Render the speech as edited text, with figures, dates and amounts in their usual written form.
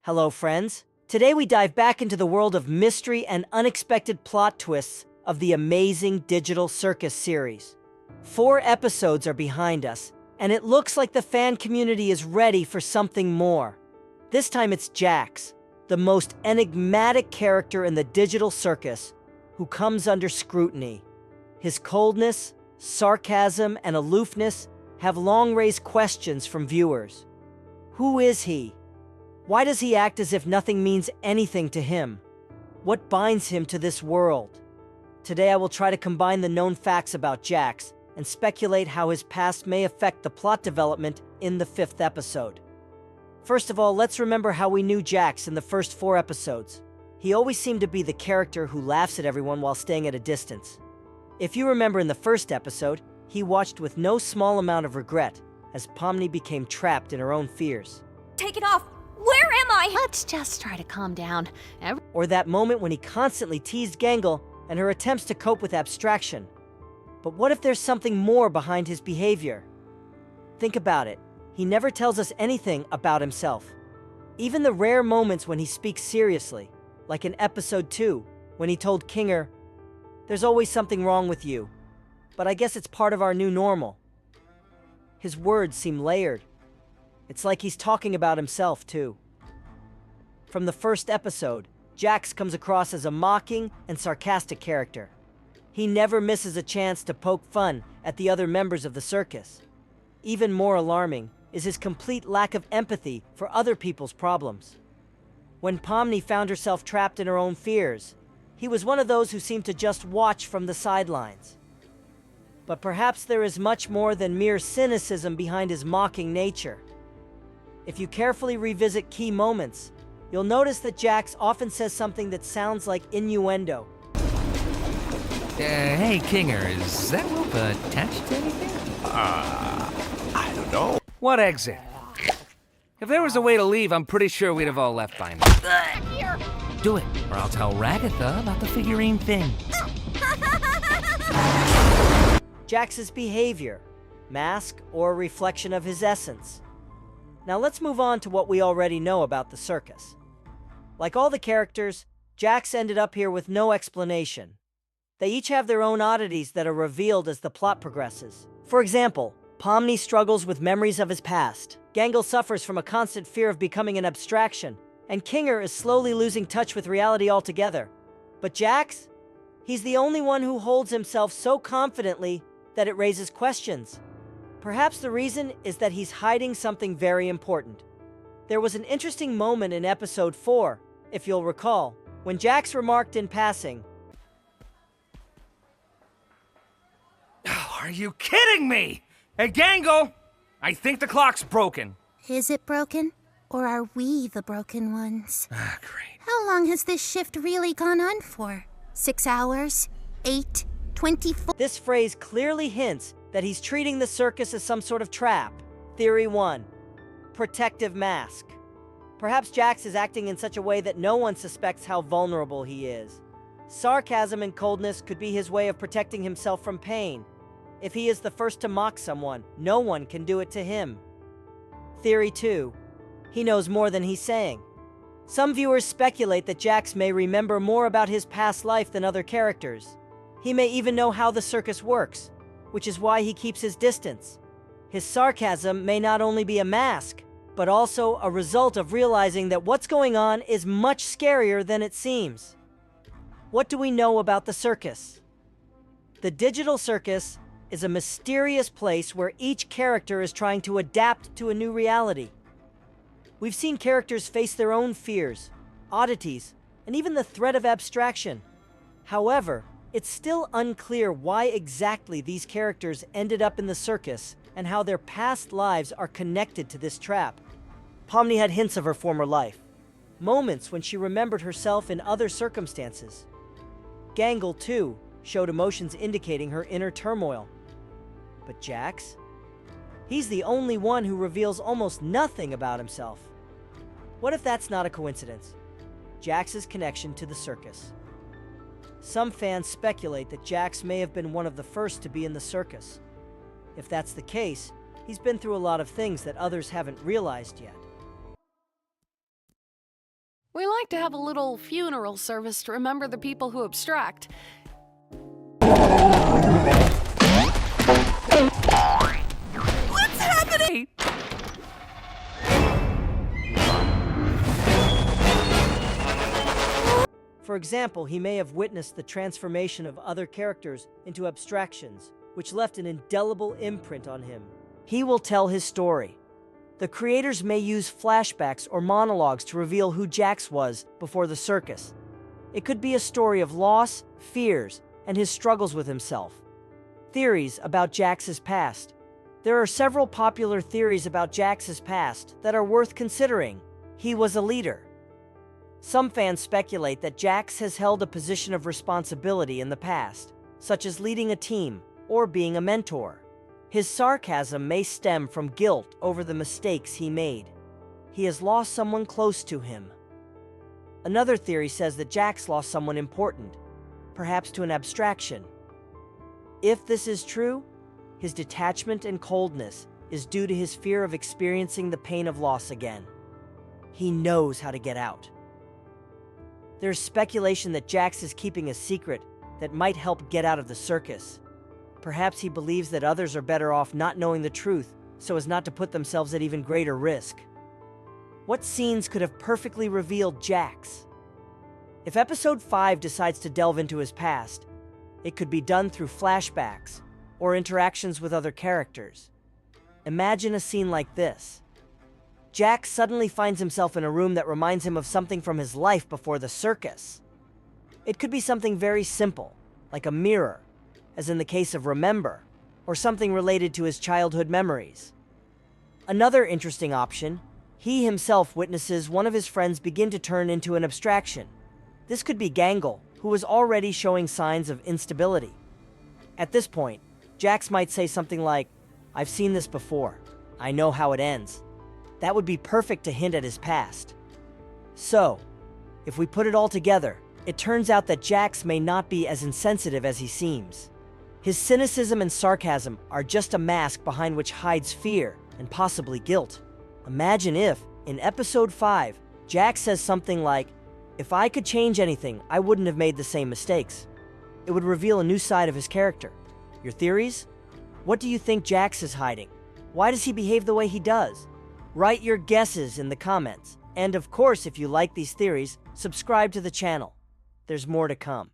Hello, friends. Today we dive back into the world of mystery and unexpected plot twists of the amazing digital Circus series. 4 episodes are behind us, and it looks like the fan community is ready for something more. This time it's Jax, the most enigmatic character in the digital Circus, who comes under scrutiny. His coldness, sarcasm, and aloofness have long raised questions from viewers. Who is he? Why does he act as if nothing means anything to him? What binds him to this world? Today I will try to combine the known facts about Jax and speculate how his past may affect the plot development in the 5th episode. First of all, let's remember how we knew Jax in the first 4 episodes. He always seemed to be the character who laughs at everyone while staying at a distance. If you remember in the first episode, he watched with no small amount of regret as Pomni became trapped in her own fears. Take it off! Where am I? Let's just try to calm down. Or that moment when he constantly teased Gangle and her attempts to cope with abstraction. But what if there's something more behind his behavior? Think about it. He never tells us anything about himself. Even the rare moments when he speaks seriously, like in episode 2, when he told Kinger, "There's always something wrong with you, but I guess it's part of our new normal." His words seem layered. It's like he's talking about himself, too. From the first episode, Jax comes across as a mocking and sarcastic character. He never misses a chance to poke fun at the other members of the circus. Even more alarming is his complete lack of empathy for other people's problems. When Pomni found herself trapped in her own fears, he was one of those who seemed to just watch from the sidelines. But perhaps there is much more than mere cynicism behind his mocking nature. If you carefully revisit key moments, you'll notice that Jax often says something that sounds like innuendo. Hey, Kinger, is that rope attached to anything? I don't know. What exit? If there was a way to leave, I'm pretty sure we'd have all left by now. Do it, or I'll tell Ragatha about the figurine thing. Jax's behavior, mask or reflection of his essence. Now let's move on to what we already know about the circus. Like all the characters, Jax ended up here with no explanation. They each have their own oddities that are revealed as the plot progresses. For example, Pomni struggles with memories of his past, Gangle suffers from a constant fear of becoming an abstraction, and Kinger is slowly losing touch with reality altogether. But Jax? He's the only one who holds himself so confidently that it raises questions. Perhaps the reason is that he's hiding something very important. There was an interesting moment in episode 4, if you'll recall, when Jax remarked in passing, Oh, are you kidding me? Hey, Gangle! I think the clock's broken. Is it broken? Or are we the broken ones? Ah, great. How long has this shift really gone on for? 6 hours? 8? 24? This phrase clearly hints that he's treating the circus as some sort of trap. Theory 1. Protective mask. Perhaps Jax is acting in such a way that no one suspects how vulnerable he is. Sarcasm and coldness could be his way of protecting himself from pain. If he is the first to mock someone, no one can do it to him. Theory 2. He knows more than he's saying. Some viewers speculate that Jax may remember more about his past life than other characters. He may even know how the circus works, which is why he keeps his distance. His sarcasm may not only be a mask, but also a result of realizing that what's going on is much scarier than it seems. What do we know about the circus? The digital circus is a mysterious place where each character is trying to adapt to a new reality. We've seen characters face their own fears, oddities, and even the threat of abstraction. However, it's still unclear why exactly these characters ended up in the circus and how their past lives are connected to this trap. Pomni had hints of her former life, moments when she remembered herself in other circumstances. Gangle, too, showed emotions indicating her inner turmoil. But Jax? He's the only one who reveals almost nothing about himself. What if that's not a coincidence? Jax's connection to the circus. Some fans speculate that Jax may have been one of the first to be in the circus. If that's the case, he's been through a lot of things that others haven't realized yet. We like to have a little funeral service to remember the people who abstract. What's happening? For example, he may have witnessed the transformation of other characters into abstractions, which left an indelible imprint on him. He will tell his story. The creators may use flashbacks or monologues to reveal who Jax was before the circus. It could be a story of loss, fears, and his struggles with himself. Theories about Jax's past. There are several popular theories about Jax's past that are worth considering. He was a leader. Some fans speculate that Jax has held a position of responsibility in the past, such as leading a team or being a mentor. His sarcasm may stem from guilt over the mistakes he made. He has lost someone close to him. Another theory says that Jax lost someone important, perhaps to an abstraction. If this is true, his detachment and coldness is due to his fear of experiencing the pain of loss again. He knows how to get out. There's speculation that Jax is keeping a secret that might help get out of the circus. Perhaps he believes that others are better off not knowing the truth so as not to put themselves at even greater risk. What scenes could have perfectly revealed Jax? If Episode 5 decides to delve into his past, it could be done through flashbacks or interactions with other characters. Imagine a scene like this. Jax suddenly finds himself in a room that reminds him of something from his life before the circus. It could be something very simple, like a mirror, as in the case of Remember, or something related to his childhood memories. Another interesting option, he himself witnesses one of his friends begin to turn into an abstraction. This could be Gangle, who was already showing signs of instability. At this point, Jax might say something like, "I've seen this before. I know how it ends." That would be perfect to hint at his past. So, if we put it all together, it turns out that Jax may not be as insensitive as he seems. His cynicism and sarcasm are just a mask behind which hides fear and possibly guilt. Imagine if, in Episode 5, Jax says something like, "If I could change anything, I wouldn't have made the same mistakes." It would reveal a new side of his character. Your theories? What do you think Jax is hiding? Why does he behave the way he does? Write your guesses in the comments. And of course, if you like these theories, subscribe to the channel. There's more to come.